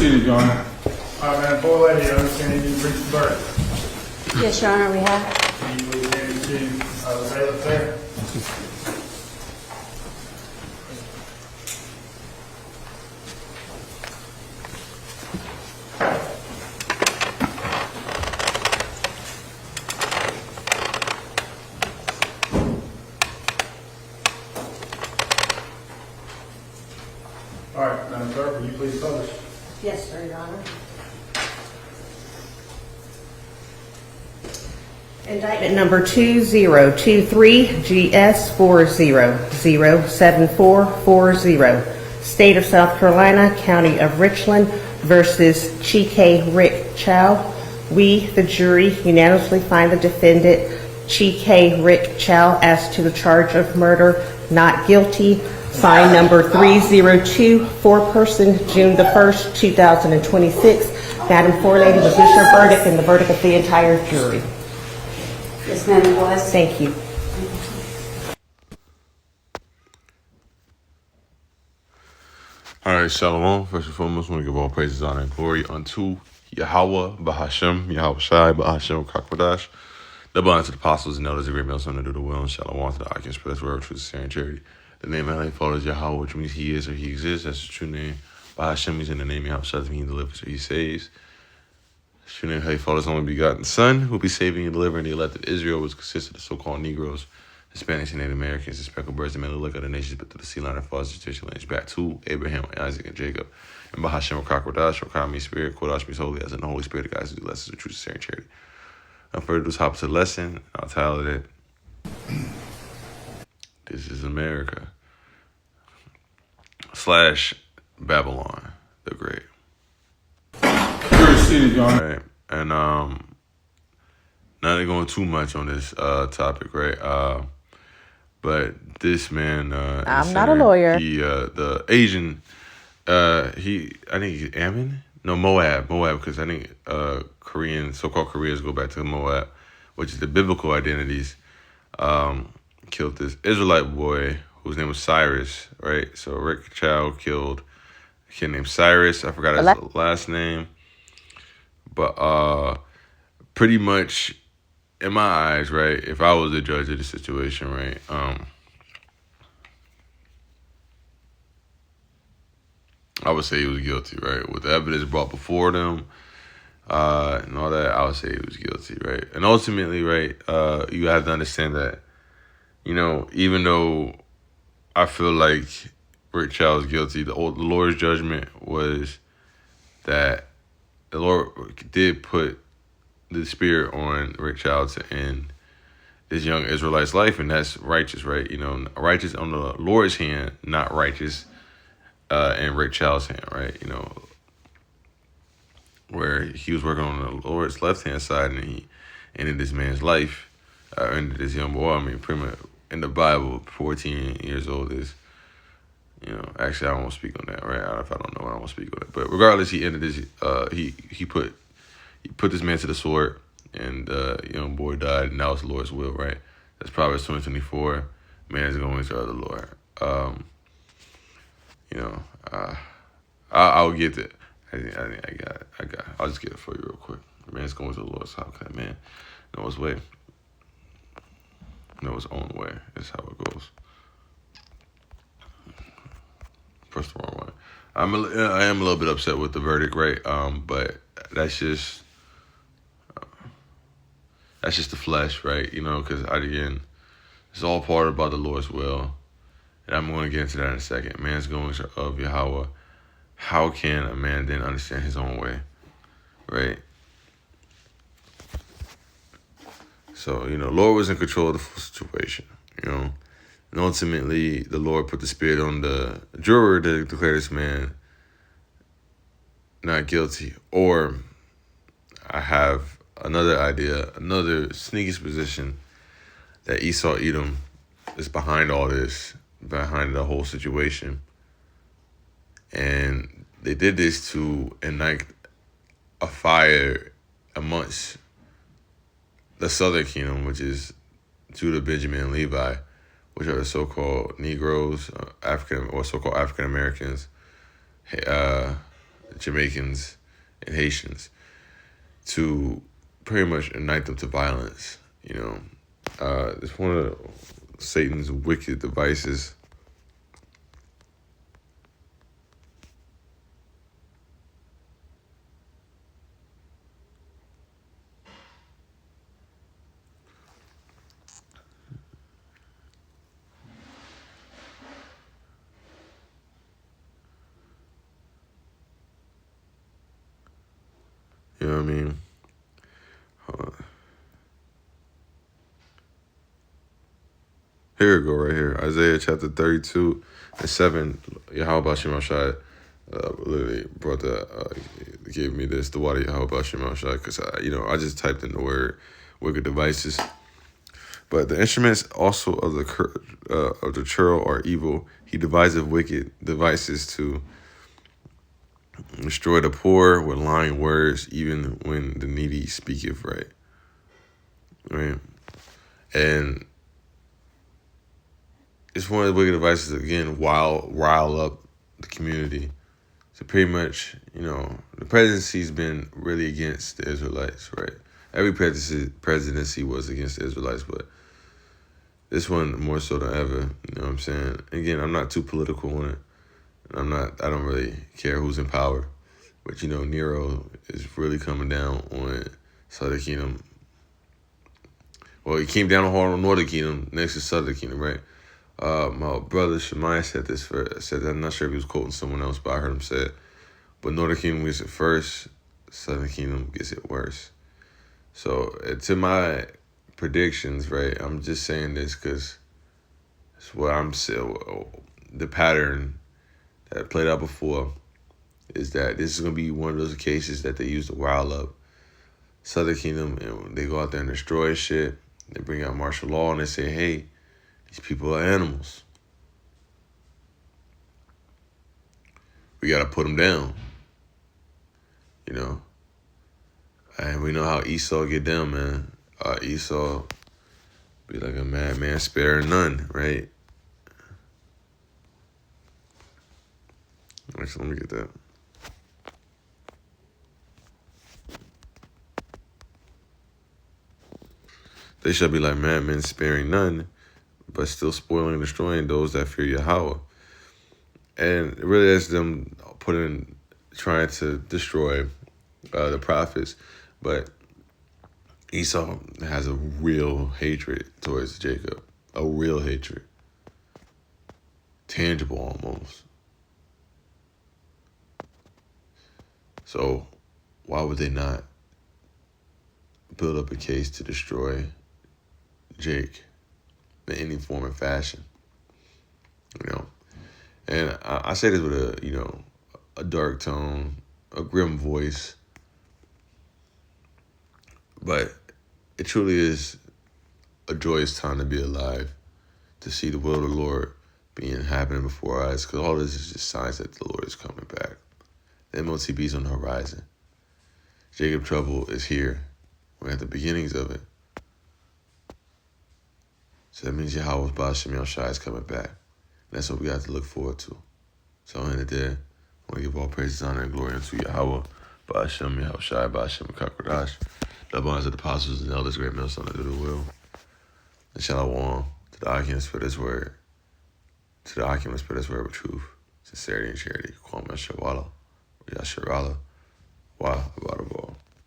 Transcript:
seated, Your Honor. All right, Madam Board Lady, I understand you need to reach the verdict. Yes, Your Honor, we have. Can you please hand it to the bailiff there? All right, Madam Clerk, will you please publish? Yes, sir, Your Honor. Indictment number 2023-GS40-07440. State of South Carolina, County of Richland versus Chike Rick Chow. We, the jury, unanimously find the defendant, Chike Rick Chow, as to the charge of murder, not guilty. Fine number 302, foreperson, June the 1st, 2026. Madam Forelady, was this your verdict and the verdict of the entire jury? Yes, ma'am, it was. Thank you. All right, Shalom. First and foremost, I want to give all praises, honor, and glory unto Yahweh, Bahashem, Yahweh Shai, Bahashem, Kakwadash. Double honor to the apostles and elders of great male son to do the will, and Shalom to the Ark express word of truth, sincerity, and charity. The name of Allah follows Yahweh, which means he is or he exists. That's his true name. Bahashem means in the name of Yahweh Shai, he delivers or he saves. His true name, Father's only begotten Son, who will be saving and delivering the elect of Israel, which consisted of so-called Negroes, Hispanics, and Native Americans, the speckled birds, and men who look at the nations, but through the sea line and falls tradition lineage back to Abraham, Isaac, and Jacob. And Bahashem Kakwadash, Rakah means spirit, Kodash means holy, as in the Holy Spirit, the guys who do lessons of truth, sincerity, and charity. Now, further to hop to the lesson, I'll title it, This is America / Babylon the Great. Jury seated, Your Honor. Right. And not going too much on this topic, right? But this man, I'm not a lawyer. He, the Asian, I think he's Ammon? No, Moab, because I think Korean, so-called Koreans go back to Moab, which is the biblical identities. Killed this Israelite boy whose name was Cyrus, right? So Rick Chow killed a kid named Cyrus. I forgot his last name. But pretty much, in my eyes, right, if I was the judge of the situation, right, I would say he was guilty, right? With the evidence brought before them and all that, I would say he was guilty, right? And ultimately, right, you have to understand that, you know, even though I feel like Rick Chow is guilty, the Lord's judgment was that the Lord did put the spirit on Rick Chow to end this young Israelite's life, and that's righteous, right? You know, righteous on the Lord's hand, not righteous in Rick Chow's hand, right? You know, where he was working on the Lord's left-hand side, and he ended this man's life, ended this young boy. I mean, pretty much in the Bible, 14 years old is, you know, actually I won't speak on that, right? If I don't know, I won't speak on it. But regardless, he ended this. He put this man to the sword, and young boy died, and that was the Lord's will, right? That's Proverbs 20:24. Man is going to serve the Lord. You know, I'll get it. I got it. I'll just get it for you real quick. Man is going to the Lord. So how can that man know his way? Know his own way. That's how it goes. Press the wrong one. I am a little bit upset with the verdict, right? But that's just the flesh, right? You know, because again, it's all part about the Lord's will, and I'm going to get into that in a second. Man's going of Yahweh. How can a man then understand his own way, right? So, you know, Lord was in control of the full situation, you know. And ultimately, the Lord put the spirit on the juror to declare this man not guilty. Or I have another idea, another sneaky position that Esau Edom is behind all this, behind the whole situation. And they did this to ignite a fire amongst the southern kingdom, which is Judah, Benjamin, and Levi, which are the so-called Negroes, so-called African Americans, Jamaicans and Haitians to pretty much unite them to violence. You know, it's one of Satan's wicked devices. You know what I mean? Hold on. Here we go, right here. Isaiah chapter 32 and 7. Yahweh Shem Shai literally brought gave me this, the water Yahweh Shem Shai, because I just typed in the word wicked devices. But the instruments also of the churl are evil. He deviseth wicked devices to destroy the poor with lying words, even when the needy speaketh right. Right? And it's one of the wicked devices, again, rile up the community. So pretty much, the presidency's been really against the Israelites, right? Every presidency was against the Israelites, but this one more so than ever, you know what I'm saying? Again, I'm not too political on it. I don't really care who's in power. But, Nero is really coming down on Southern Kingdom. Well, he came down hard on Northern Kingdom, next to Southern Kingdom, right? My brother Shemaiah said that. I'm not sure if he was quoting someone else, but I heard him say it. But Northern Kingdom gets it first, Southern Kingdom gets it worse. So, to my predictions, right, I'm just saying this because it's what I'm saying. The pattern that played out before is that this is going to be one of those cases that they use to rile up Southern Kingdom, and they go out there and destroy shit. They bring out martial law and they say, hey, these people are animals. We got to put them down. And we know how Esau get down, man. Esau be like a madman, sparing none, right? Actually, let me get that. They shall be like madmen, sparing none, but still spoiling and destroying those that fear Yahweh. And it really is them trying to destroy the prophets. But Esau has a real hatred towards Jacob. A real hatred. Tangible almost. So why would they not build up a case to destroy Jake in any form or fashion? And I say this with a dark tone, a grim voice, but it truly is a joyous time to be alive, to see the will of the Lord happening before our eyes, because all this is just signs that the Lord is coming back. The MOTB is on the horizon. Jacob trouble is here. We're at the beginnings of it. So that means Yahweh Ba'ashem Shai is coming back. And that's what we got to look forward to. So in the day, I want to give all praises, honor, and glory unto Yahweh Ba'ashem Yahweh Shai Ba'ashem Kakwadash. The bonds of the apostles and elders, great millstone to do the will. And shalom to the occupants for this word. To the occupants for this word of truth, sincerity, and charity. Kwame Shawala. Yasharala. Wa.